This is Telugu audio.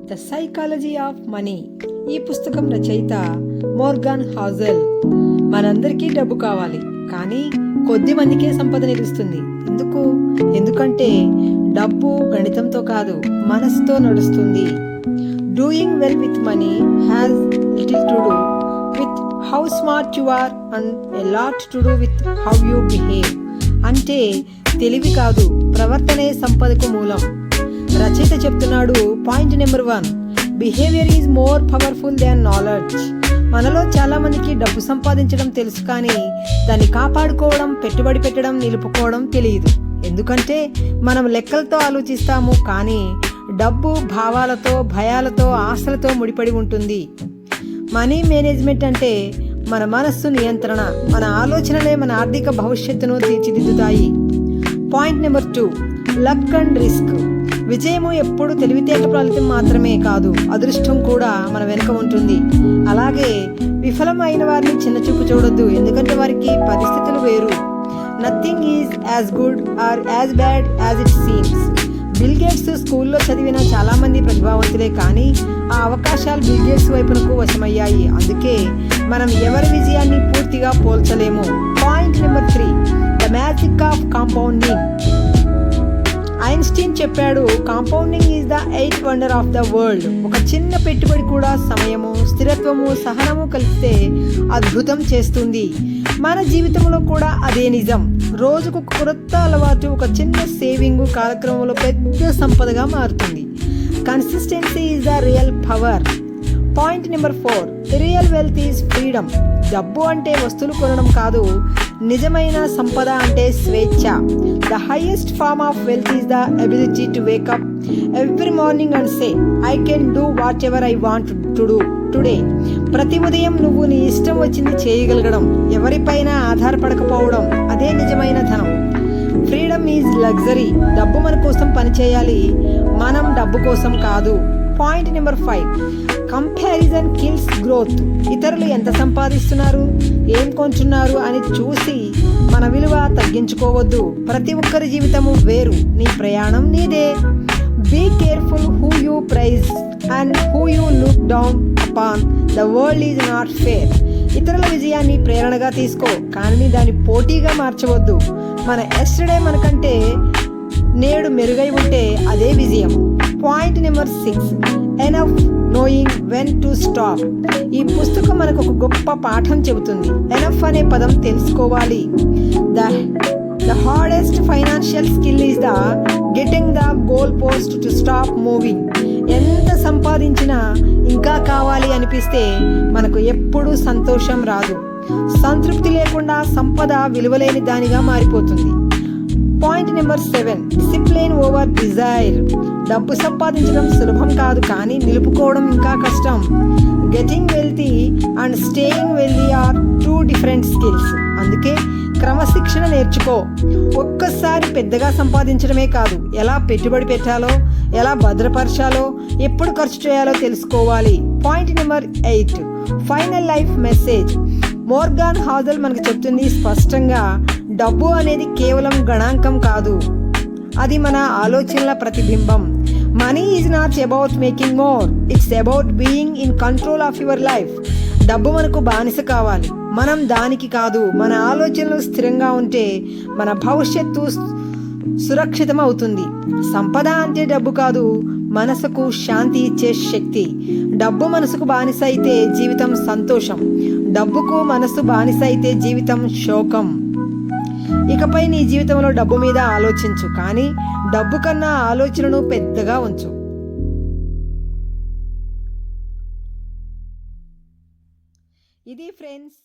The psychology of money. ఈ పుస్తకం రచయిత మోర్గాన్ హౌజెల్. మనందరికీ డబ్బు కావాలి, కానీ కొద్ది మందికే సంపద నిలుస్తుంది. ఎందుకంటే డబ్బు గణితంతో కాదు, మనసుతో నడుస్తుంది. Doing well with money has little to do with how smart you are and a lot to do with how you behave. అంటే తెలివి కాదు, ప్రవర్తనే సంపదకు మూలం. రచయిత చెప్తున్నాడు, point number 1, behaviour is more powerful than knowledge. మనలో చాలా మందికి డబ్బు సంపాదించడం తెలుసు, కానీ దాన్ని కాపాడుకోవడం, పెట్టుబడి పెట్టడం, నిలుపుకోవడం తెలియదు. ఎందుకంటే మనం లెక్కలతో ఆలోచిస్తాము, కానీ డబ్బు భావాలతో, భయాలతో, ఆశలతో ముడిపడి ఉంటుంది. మనీ మేనేజ్మెంట్ అంటే మన మనస్సు నియంత్రణ. మన ఆలోచనలే మన ఆర్థిక భవిష్యత్తును తీర్చిదిద్దుతాయి. Point number 2, luck and risk. విజయము ఎప్పుడు తెలివితేట ఫలితం మాత్రమే కాదు, అదృష్టం కూడా మన వెనుక ఉంటుంది. అలాగే విఫలమైన వారిని చిన్నచూపు చూడొద్దు, ఎందుకంటే వారికి పరిస్థితులు వేరు. Nothing is as good or as bad as it seems. Bill gates స్కూల్లో చదివిన చాలా మంది ప్రతిభావంతులే, కానీ ఆ అవకాశాలు బిల్ గేట్స్ వైపునకు వశమయ్యాయి. అందుకే మనం ఎవరి విజయాన్ని పూర్తిగా పోల్చలేము. Point number 3, the magic of compounding. Einstein చెప్పాడు, compounding is the 8th wonder of the world. ఒక చిన్న పెట్టుబడి కూడా సమయము, స్థిరత్వము, సహనము కలిపితే అద్భుతం చేస్తుంది. మన జీవితంలో కూడా అదే నిజం. రోజుకు కొత్త అలవాటు, ఒక చిన్న సేవింగ్ కాలక్రమంలో పెద్ద సంపదగా మారుతుంది. Consistency is the real power. Point number 4, real wealth is freedom. డబ్బు అంటే వస్తువులు కొనడం కాదు, నిజమైన సంపద అంటే స్వేచ్ఛ. The highest form of wealth is the ability to wake up every morning and say I can do whatever I want to do today. ప్రతి ఉదయం నువ్వు నీ ఇష్టం వచ్చింది చేయగలగడం, ఎవరిపైన ఆధారపడకపోవడం, అదే నిజమైన ధనం. Freedom is luxury. డబ్బు మన కోసం పనిచేయాలి, మనం డబ్బు కోసం కాదు. Point number 5, comparison kills growth. ఇతరులు ఎంత సంపాదిస్తున్నారు, ఏం కొంటున్నారు అని చూసి మన విలువ తగ్గించుకోవద్దు. ప్రతి ఒక్కరి జీవితము వేరు, నీ ప్రయాణం నీదే. Be careful who you prize and who you look down upon. The world is not fair. ఇతరుల విజయాన్ని ప్రేరణగా తీసుకో, కానీ దాన్ని పోటీగా మార్చవద్దు. మన ఎస్టర్డే మనకంటే నేడు మెరుగై ఉంటే అదే విజయం. Point number 6, enough knowing when to stop. ఈ పుస్తకం మనకు ఒక గొప్ప పాఠం చెబుతుంది. ఎనఫ్ అనే పదం తెలుసుకోవాలి. The hardest financial skill is the getting the goal post to stop moving. ఎంత సంపాదించినా ఇంకా కావాలి అనిపిస్తే మనకు ఎప్పుడూ సంతోషం రాదు. సంతృప్తి లేకుండా సంపద విలువలేని దానిగా మారిపోతుంది. Point number 7, discipline over desire. డబ్బు సంపాదించడం సులభం కాదు, కానీ నిలుపుకోవడం ఇంకా కష్టం. Getting wealthy and staying wealthy are 2 different skills. అందుకే క్రమశిక్షణ నేర్చుకో. ఒక్కసారి పెద్దగా సంపాదించడమే కాదు, ఎలా పెట్టుబడి పెట్టాలో, ఎలా భద్రపరచాలో, ఎప్పుడు ఖర్చు చేయాలో తెలుసుకోవాలి. Point number 8, final life message. Morgan Housel మనకు చెప్తుంది స్పష్టంగా, డబ్బు అనేది కేవలం గణాంకం కాదు, అది మన ఆలోచనల ప్రతిబింబం. Money is not about making more, it's about being in control of your life. డబ్బు మనకు బానిస కావాలి, మనం దానికి కాదు. మన ఆలోచనలు స్థిరంగా ఉంటే మన భవిష్యత్తు సురక్షితం అవుతుంది. సంపద అంటే డబ్బు కాదు, మనసుకు శాంతి ఇచ్చే శక్తి. డబ్బు మనసుకు బానిస అయితే జీవితం సంతోషం, డబ్బుకు మనసు బానిస అయితే జీవితం శోకం. ఇకపై నీ జీవితంలో డబ్బు మీద ఆలోచించు, కానీ డబ్బు కన్నా ఆలోచనను పెద్దగా ఉంచు. ఇది ఫ్రెండ్స్